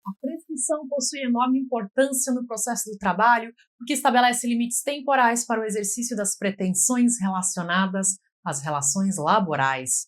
A prescrição possui enorme importância no processo do trabalho, porque estabelece limites temporais para o exercício das pretensões relacionadas às relações laborais.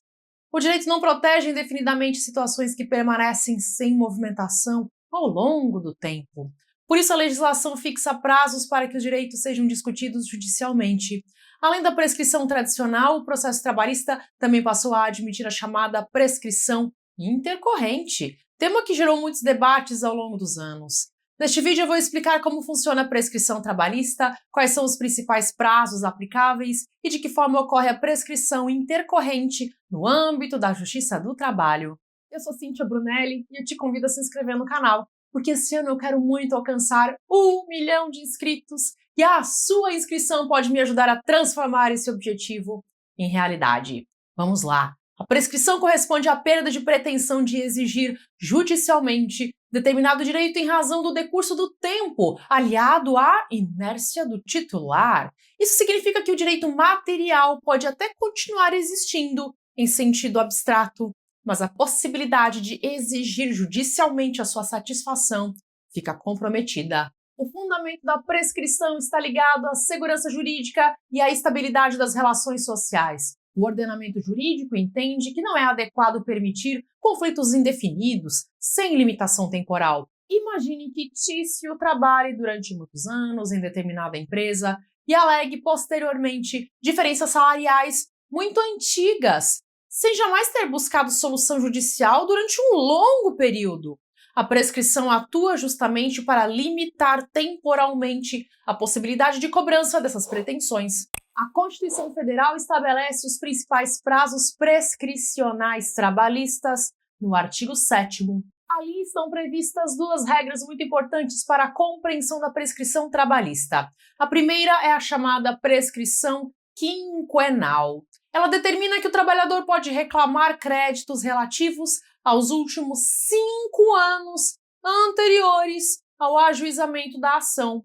O direito não protege indefinidamente situações que permanecem sem movimentação ao longo do tempo. Por isso, a legislação fixa prazos para que os direitos sejam discutidos judicialmente. Além da prescrição tradicional, o processo trabalhista também passou a admitir a chamada prescrição intercorrente, tema que gerou muitos debates ao longo dos anos. Neste vídeo eu vou explicar como funciona a prescrição trabalhista, quais são os principais prazos aplicáveis e de que forma ocorre a prescrição intercorrente no âmbito da Justiça do Trabalho. Eu sou Cíntia Brunelli e eu te convido a se inscrever no canal, porque esse ano eu quero muito alcançar 1 milhão de inscritos e a sua inscrição pode me ajudar a transformar esse objetivo em realidade. Vamos lá! A prescrição corresponde à perda de pretensão de exigir judicialmente determinado direito em razão do decurso do tempo, aliado à inércia do titular. Isso significa que o direito material pode até continuar existindo em sentido abstrato, mas a possibilidade de exigir judicialmente a sua satisfação fica comprometida. O fundamento da prescrição está ligado à segurança jurídica e à estabilidade das relações sociais. O ordenamento jurídico entende que não é adequado permitir conflitos indefinidos, sem limitação temporal. Imagine que Tício trabalhe durante muitos anos em determinada empresa e alegue posteriormente diferenças salariais muito antigas, sem jamais ter buscado solução judicial durante um longo período. A prescrição atua justamente para limitar temporalmente a possibilidade de cobrança dessas pretensões. A Constituição Federal estabelece os principais prazos prescricionais trabalhistas no artigo 7º. Ali estão previstas duas regras muito importantes para a compreensão da prescrição trabalhista. A primeira é a chamada prescrição quinquenal. Ela determina que o trabalhador pode reclamar créditos relativos aos últimos 5 anos anteriores ao ajuizamento da ação.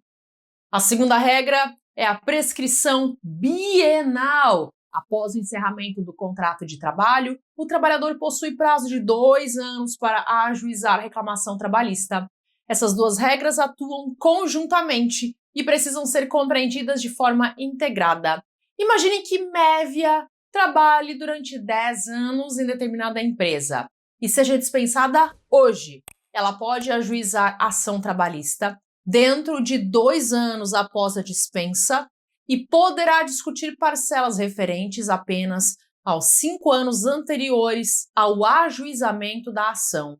A segunda regra é a prescrição bienal. Após o encerramento do contrato de trabalho, o trabalhador possui prazo de 2 anos para ajuizar a reclamação trabalhista. Essas duas regras atuam conjuntamente e precisam ser compreendidas de forma integrada. Imagine que Mévia trabalhe durante 10 anos em determinada empresa e seja dispensada hoje. Ela pode ajuizar ação trabalhista dentro de 2 anos após a dispensa e poderá discutir parcelas referentes apenas aos 5 anos anteriores ao ajuizamento da ação.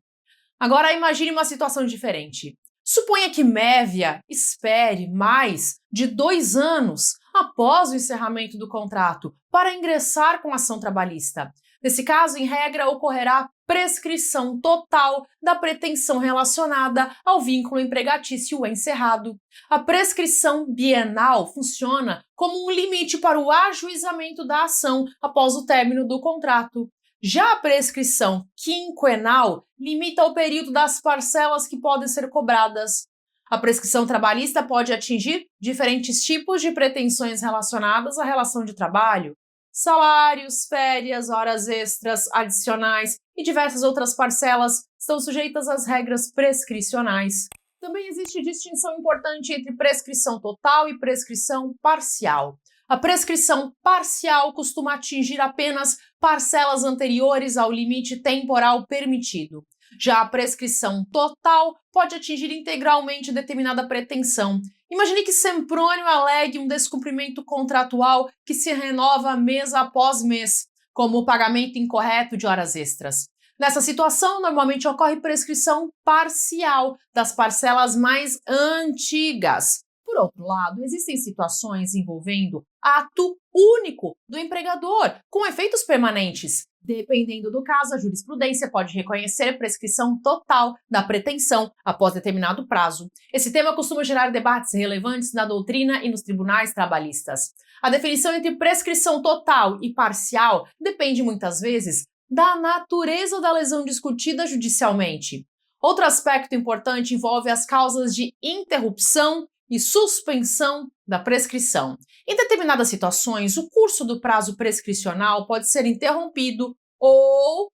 Agora imagine uma situação diferente. Suponha que Mévia espere mais de 2 anos após o encerramento do contrato para ingressar com a ação trabalhista. Nesse caso, em regra, ocorrerá prescrição total da pretensão relacionada ao vínculo empregatício encerrado. A prescrição bienal funciona como um limite para o ajuizamento da ação após o término do contrato. Já a prescrição quinquenal limita o período das parcelas que podem ser cobradas. A prescrição trabalhista pode atingir diferentes tipos de pretensões relacionadas à relação de trabalho. Salários, férias, horas extras, adicionais e diversas outras parcelas estão sujeitas às regras prescricionais. Também existe distinção importante entre prescrição total e prescrição parcial. A prescrição parcial costuma atingir apenas parcelas anteriores ao limite temporal permitido. Já a prescrição total pode atingir integralmente determinada pretensão. Imagine que Semprônio alegue um descumprimento contratual que se renova mês após mês, como o pagamento incorreto de horas extras. Nessa situação, normalmente ocorre prescrição parcial das parcelas mais antigas. Por outro lado, existem situações envolvendo ato único do empregador, com efeitos permanentes. Dependendo do caso, a jurisprudência pode reconhecer prescrição total da pretensão após determinado prazo. Esse tema costuma gerar debates relevantes na doutrina e nos tribunais trabalhistas. A definição entre prescrição total e parcial depende muitas vezes da natureza da lesão discutida judicialmente. Outro aspecto importante envolve as causas de interrupção e suspensão da prescrição. Em determinadas situações, o curso do prazo prescricional pode ser interrompido ou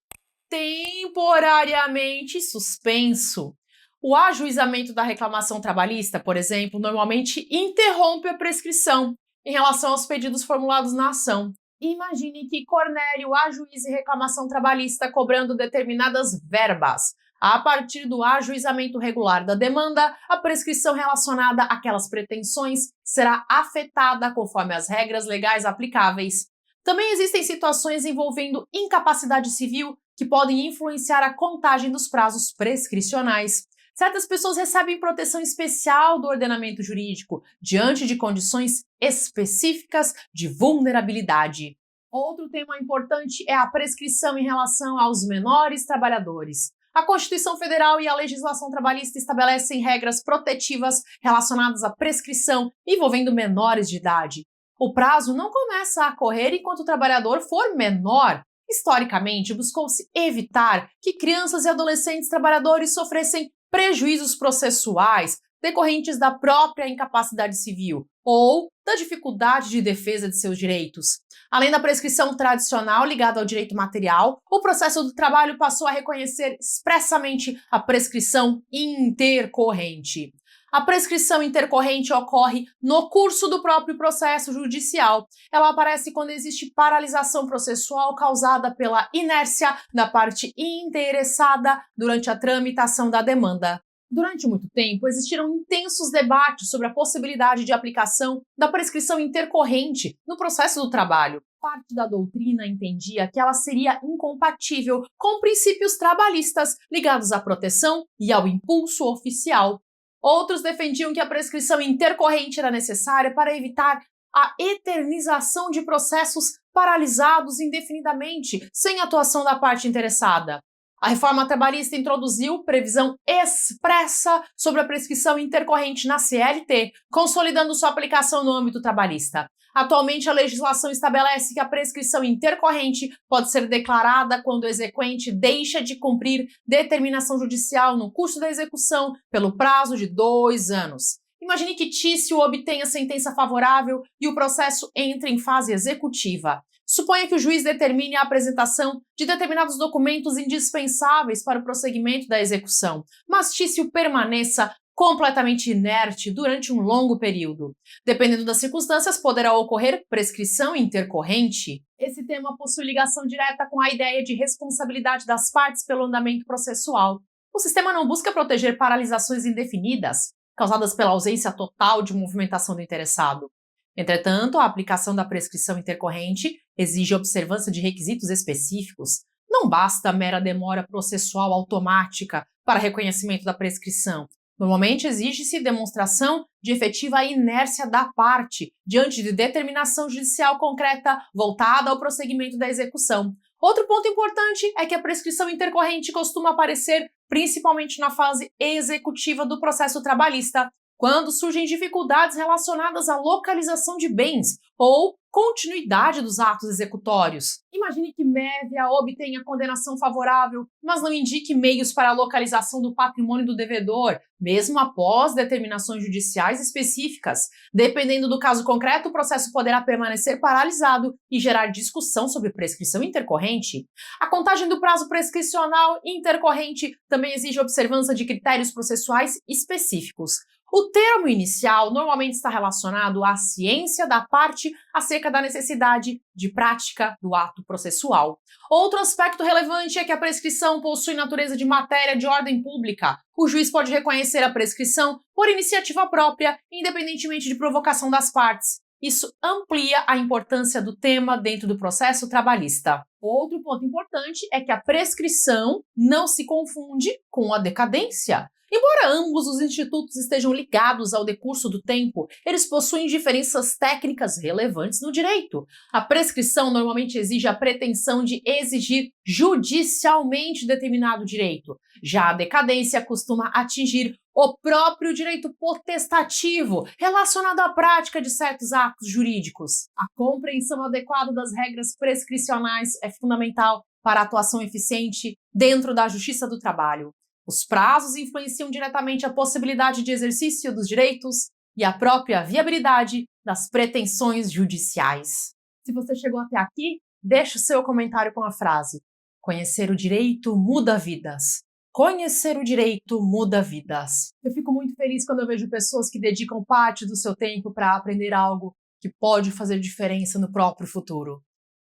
temporariamente suspenso. O ajuizamento da reclamação trabalhista, por exemplo, normalmente interrompe a prescrição em relação aos pedidos formulados na ação. Imagine que Cornélio ajuize reclamação trabalhista cobrando determinadas verbas. A partir do ajuizamento regular da demanda, a prescrição relacionada àquelas pretensões será afetada conforme as regras legais aplicáveis. Também existem situações envolvendo incapacidade civil que podem influenciar a contagem dos prazos prescricionais. Certas pessoas recebem proteção especial do ordenamento jurídico diante de condições específicas de vulnerabilidade. Outro tema importante é a prescrição em relação aos menores trabalhadores. A Constituição Federal e a legislação trabalhista estabelecem regras protetivas relacionadas à prescrição envolvendo menores de idade. O prazo não começa a correr enquanto o trabalhador for menor. Historicamente, buscou-se evitar que crianças e adolescentes trabalhadores sofressem prejuízos processuais decorrentes da própria incapacidade civil ou da dificuldade de defesa de seus direitos. Além da prescrição tradicional ligada ao direito material, o processo do trabalho passou a reconhecer expressamente a prescrição intercorrente. A prescrição intercorrente ocorre no curso do próprio processo judicial. Ela aparece quando existe paralisação processual causada pela inércia da parte interessada durante a tramitação da demanda. Durante muito tempo, existiram intensos debates sobre a possibilidade de aplicação da prescrição intercorrente no processo do trabalho. Parte da doutrina entendia que ela seria incompatível com princípios trabalhistas ligados à proteção e ao impulso oficial. Outros defendiam que a prescrição intercorrente era necessária para evitar a eternização de processos paralisados indefinidamente, sem atuação da parte interessada. A reforma trabalhista introduziu previsão expressa sobre a prescrição intercorrente na CLT, consolidando sua aplicação no âmbito trabalhista. Atualmente, a legislação estabelece que a prescrição intercorrente pode ser declarada quando o exequente deixa de cumprir determinação judicial no curso da execução pelo prazo de 2 anos. Imagine que Tício obtenha sentença favorável e o processo entre em fase executiva. Suponha que o juiz determine a apresentação de determinados documentos indispensáveis para o prosseguimento da execução, mas Tício permaneça completamente inerte durante um longo período. Dependendo das circunstâncias, poderá ocorrer prescrição intercorrente. Esse tema possui ligação direta com a ideia de responsabilidade das partes pelo andamento processual. O sistema não busca proteger paralisações indefinidas, causadas pela ausência total de movimentação do interessado. Entretanto, a aplicação da prescrição intercorrente exige observância de requisitos específicos. Não basta a mera demora processual automática para reconhecimento da prescrição. Normalmente exige-se demonstração de efetiva inércia da parte diante de determinação judicial concreta voltada ao prosseguimento da execução. Outro ponto importante é que a prescrição intercorrente costuma aparecer principalmente na fase executiva do processo trabalhista, quando surgem dificuldades relacionadas à localização de bens ou continuidade dos atos executórios. Imagine que Mévia obtenha condenação favorável, mas não indique meios para a localização do patrimônio do devedor, mesmo após determinações judiciais específicas. Dependendo do caso concreto, o processo poderá permanecer paralisado e gerar discussão sobre prescrição intercorrente. A contagem do prazo prescricional intercorrente também exige observância de critérios processuais específicos. O termo inicial normalmente está relacionado à ciência da parte acerca da necessidade de prática do ato processual. Outro aspecto relevante é que a prescrição possui natureza de matéria de ordem pública. O juiz pode reconhecer a prescrição por iniciativa própria, independentemente de provocação das partes. Isso amplia a importância do tema dentro do processo trabalhista. Outro ponto importante é que a prescrição não se confunde com a decadência. Embora ambos os institutos estejam ligados ao decurso do tempo, eles possuem diferenças técnicas relevantes no direito. A prescrição normalmente exige a pretensão de exigir judicialmente determinado direito. Já a decadência costuma atingir o próprio direito potestativo relacionado à prática de certos atos jurídicos. A compreensão adequada das regras prescricionais é fundamental para a atuação eficiente dentro da justiça do trabalho. Os prazos influenciam diretamente a possibilidade de exercício dos direitos e a própria viabilidade das pretensões judiciais. Se você chegou até aqui, deixe o seu comentário com a frase: conhecer o direito muda vidas. Conhecer o direito muda vidas. Eu fico muito feliz quando eu vejo pessoas que dedicam parte do seu tempo para aprender algo que pode fazer diferença no próprio futuro.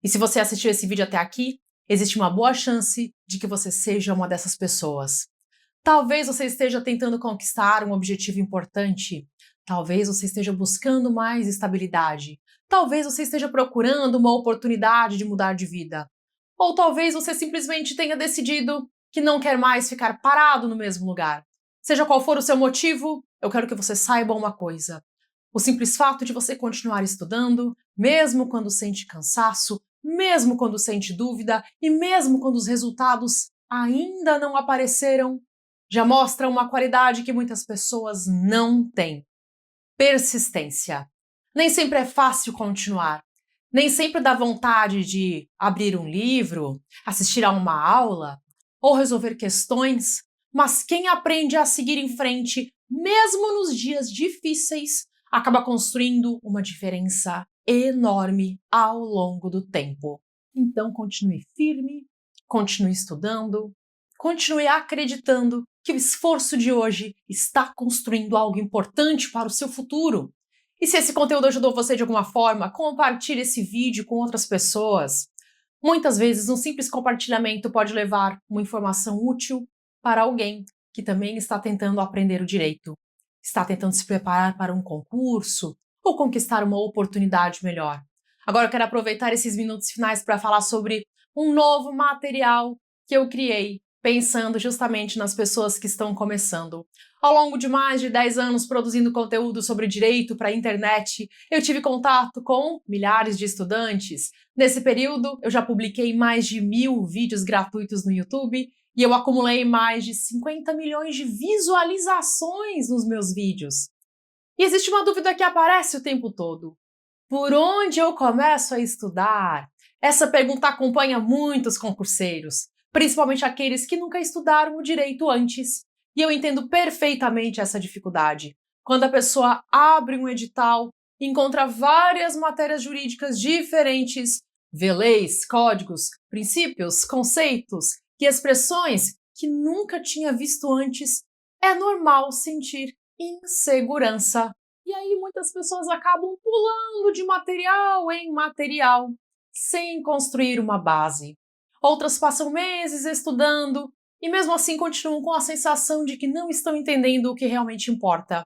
E se você assistiu esse vídeo até aqui, existe uma boa chance de que você seja uma dessas pessoas. Talvez você esteja tentando conquistar um objetivo importante. Talvez você esteja buscando mais estabilidade. Talvez você esteja procurando uma oportunidade de mudar de vida. Ou talvez você simplesmente tenha decidido que não quer mais ficar parado no mesmo lugar. Seja qual for o seu motivo, eu quero que você saiba uma coisa. O simples fato de você continuar estudando, mesmo quando sente cansaço, mesmo quando sente dúvida e mesmo quando os resultados ainda não apareceram, já mostra uma qualidade que muitas pessoas não têm: persistência. Nem sempre é fácil continuar. Nem sempre dá vontade de abrir um livro, assistir a uma aula ou resolver questões, mas quem aprende a seguir em frente, mesmo nos dias difíceis, acaba construindo uma diferença enorme ao longo do tempo. Então continue firme, continue estudando, continue acreditando que o esforço de hoje está construindo algo importante para o seu futuro. E se esse conteúdo ajudou você de alguma forma, compartilhe esse vídeo com outras pessoas. Muitas vezes, um simples compartilhamento pode levar uma informação útil para alguém que também está tentando aprender o direito, está tentando se preparar para um concurso ou conquistar uma oportunidade melhor. Agora eu quero aproveitar esses minutos finais para falar sobre um novo material que eu criei, pensando justamente nas pessoas que estão começando. Ao longo de mais de 10 anos produzindo conteúdo sobre direito para a internet, eu tive contato com milhares de estudantes. Nesse período, eu já publiquei mais de 1000 vídeos gratuitos no YouTube e eu acumulei mais de 50 milhões de visualizações nos meus vídeos. E existe uma dúvida que aparece o tempo todo: por onde eu começo a estudar? Essa pergunta acompanha muitos concurseiros, principalmente aqueles que nunca estudaram o direito antes. E eu entendo perfeitamente essa dificuldade. Quando a pessoa abre um edital, encontra várias matérias jurídicas diferentes, vê leis, códigos, princípios, conceitos e expressões que nunca tinha visto antes, é normal sentir insegurança. E aí muitas pessoas acabam pulando de material em material, sem construir uma base. Outras passam meses estudando e mesmo assim continuam com a sensação de que não estão entendendo o que realmente importa.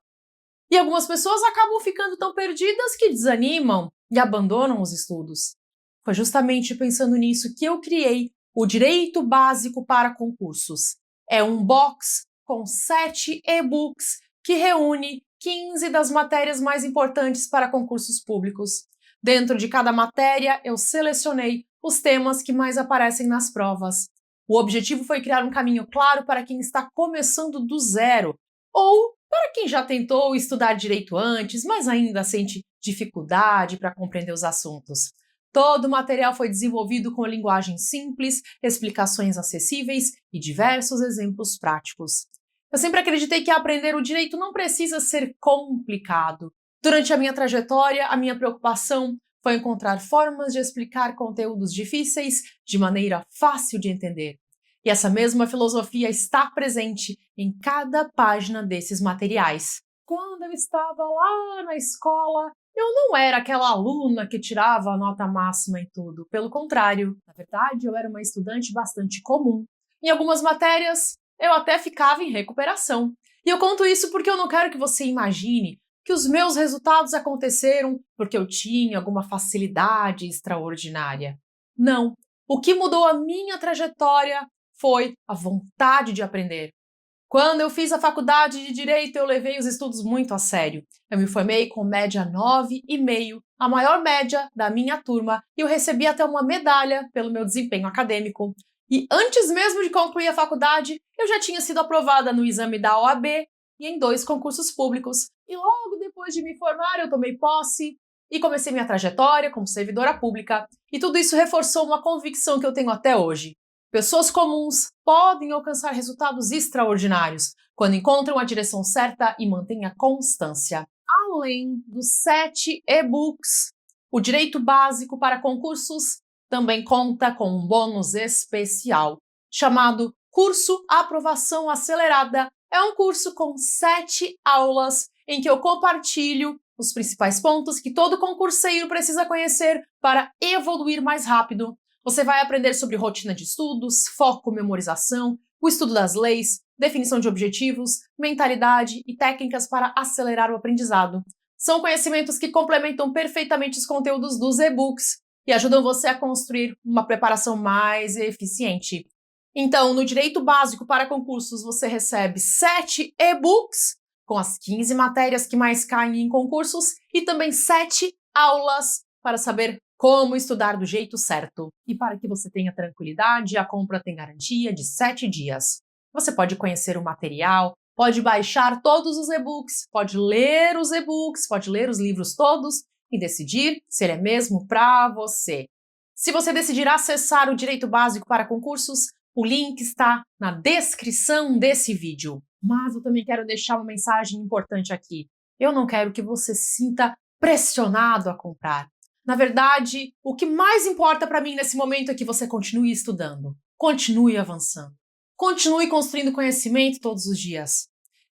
E algumas pessoas acabam ficando tão perdidas que desanimam e abandonam os estudos. Foi justamente pensando nisso que eu criei o Direito Básico para Concursos. É um box com 7 e-books que reúne 15 das matérias mais importantes para concursos públicos. Dentro de cada matéria, eu selecionei os temas que mais aparecem nas provas. O objetivo foi criar um caminho claro para quem está começando do zero, ou para quem já tentou estudar direito antes, mas ainda sente dificuldade para compreender os assuntos. Todo o material foi desenvolvido com linguagem simples, explicações acessíveis e diversos exemplos práticos. Eu sempre acreditei que aprender o direito não precisa ser complicado. Durante a minha trajetória, a minha preocupação foi encontrar formas de explicar conteúdos difíceis de maneira fácil de entender. E essa mesma filosofia está presente em cada página desses materiais. Quando eu estava lá na escola, eu não era aquela aluna que tirava a nota máxima em tudo. Pelo contrário, na verdade, eu era uma estudante bastante comum. Em algumas matérias, eu até ficava em recuperação. E eu conto isso porque eu não quero que você imagine que os meus resultados aconteceram porque eu tinha alguma facilidade extraordinária. Não. O que mudou a minha trajetória foi a vontade de aprender. Quando eu fiz a faculdade de Direito, eu levei os estudos muito a sério. Eu me formei com média 9,5, a maior média da minha turma, e eu recebi até uma medalha pelo meu desempenho acadêmico. E antes mesmo de concluir a faculdade, eu já tinha sido aprovada no exame da OAB e em 2 concursos públicos. E logo depois de me formar, eu tomei posse e comecei minha trajetória como servidora pública. E tudo isso reforçou uma convicção que eu tenho até hoje. Pessoas comuns podem alcançar resultados extraordinários quando encontram a direção certa e mantêm a constância. Além dos 7 e-books, o Direito Básico para Concursos também conta com um bônus especial, chamado Curso Aprovação Acelerada é um curso com 7 aulas em que eu compartilho os principais pontos que todo concurseiro precisa conhecer para evoluir mais rápido. Você vai aprender sobre rotina de estudos, foco, memorização, o estudo das leis, definição de objetivos, mentalidade e técnicas para acelerar o aprendizado. São conhecimentos que complementam perfeitamente os conteúdos dos e-books e ajudam você a construir uma preparação mais eficiente. Então, no Direito Básico para Concursos, você recebe 7 e-books com as 15 matérias que mais caem em concursos e também 7 aulas para saber como estudar do jeito certo. E para que você tenha tranquilidade, a compra tem garantia de 7 dias. Você pode conhecer o material, pode baixar todos os e-books, pode ler os e-books, pode ler os livros todos e decidir se ele é mesmo para você. Se você decidir acessar o Direito Básico para Concursos, o link está na descrição desse vídeo. Mas eu também quero deixar uma mensagem importante aqui. Eu não quero que você se sinta pressionado a comprar. Na verdade, o que mais importa para mim nesse momento é que você continue estudando, continue avançando, continue construindo conhecimento todos os dias.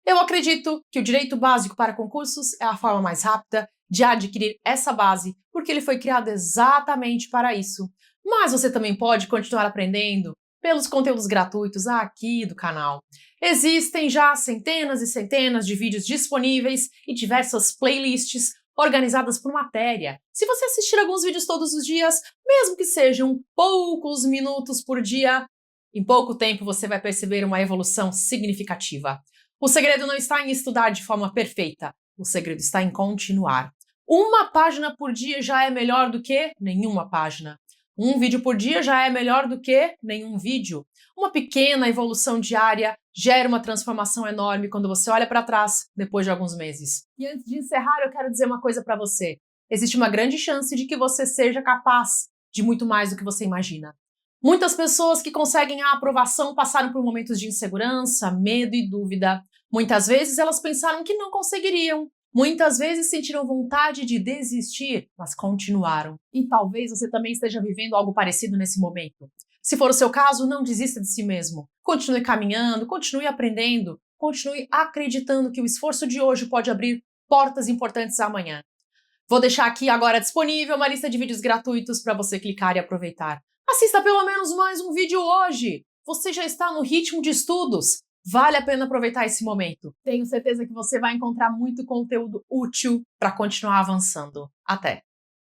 Eu acredito que o Direito Básico para Concursos é a forma mais rápida de adquirir essa base, porque ele foi criado exatamente para isso. Mas você também pode continuar aprendendo pelos conteúdos gratuitos aqui do canal. Existem já centenas e centenas de vídeos disponíveis e diversas playlists organizadas por matéria. Se você assistir alguns vídeos todos os dias, mesmo que sejam poucos minutos por dia, em pouco tempo você vai perceber uma evolução significativa. O segredo não está em estudar de forma perfeita, o segredo está em continuar. Uma página por dia já é melhor do que nenhuma página. Um vídeo por dia já é melhor do que nenhum vídeo. Uma pequena evolução diária gera uma transformação enorme quando você olha para trás depois de alguns meses. E antes de encerrar, eu quero dizer uma coisa para você. Existe uma grande chance de que você seja capaz de muito mais do que você imagina. Muitas pessoas que conseguem a aprovação passaram por momentos de insegurança, medo e dúvida. Muitas vezes elas pensaram que não conseguiriam. Muitas vezes sentiram vontade de desistir, mas continuaram. E talvez você também esteja vivendo algo parecido nesse momento. Se for o seu caso, não desista de si mesmo. Continue caminhando, continue aprendendo, continue acreditando que o esforço de hoje pode abrir portas importantes amanhã. Vou deixar aqui agora disponível uma lista de vídeos gratuitos para você clicar e aproveitar. Assista pelo menos mais um vídeo hoje! Você já está no ritmo de estudos. Vale a pena aproveitar esse momento. Tenho certeza que você vai encontrar muito conteúdo útil para continuar avançando. Até!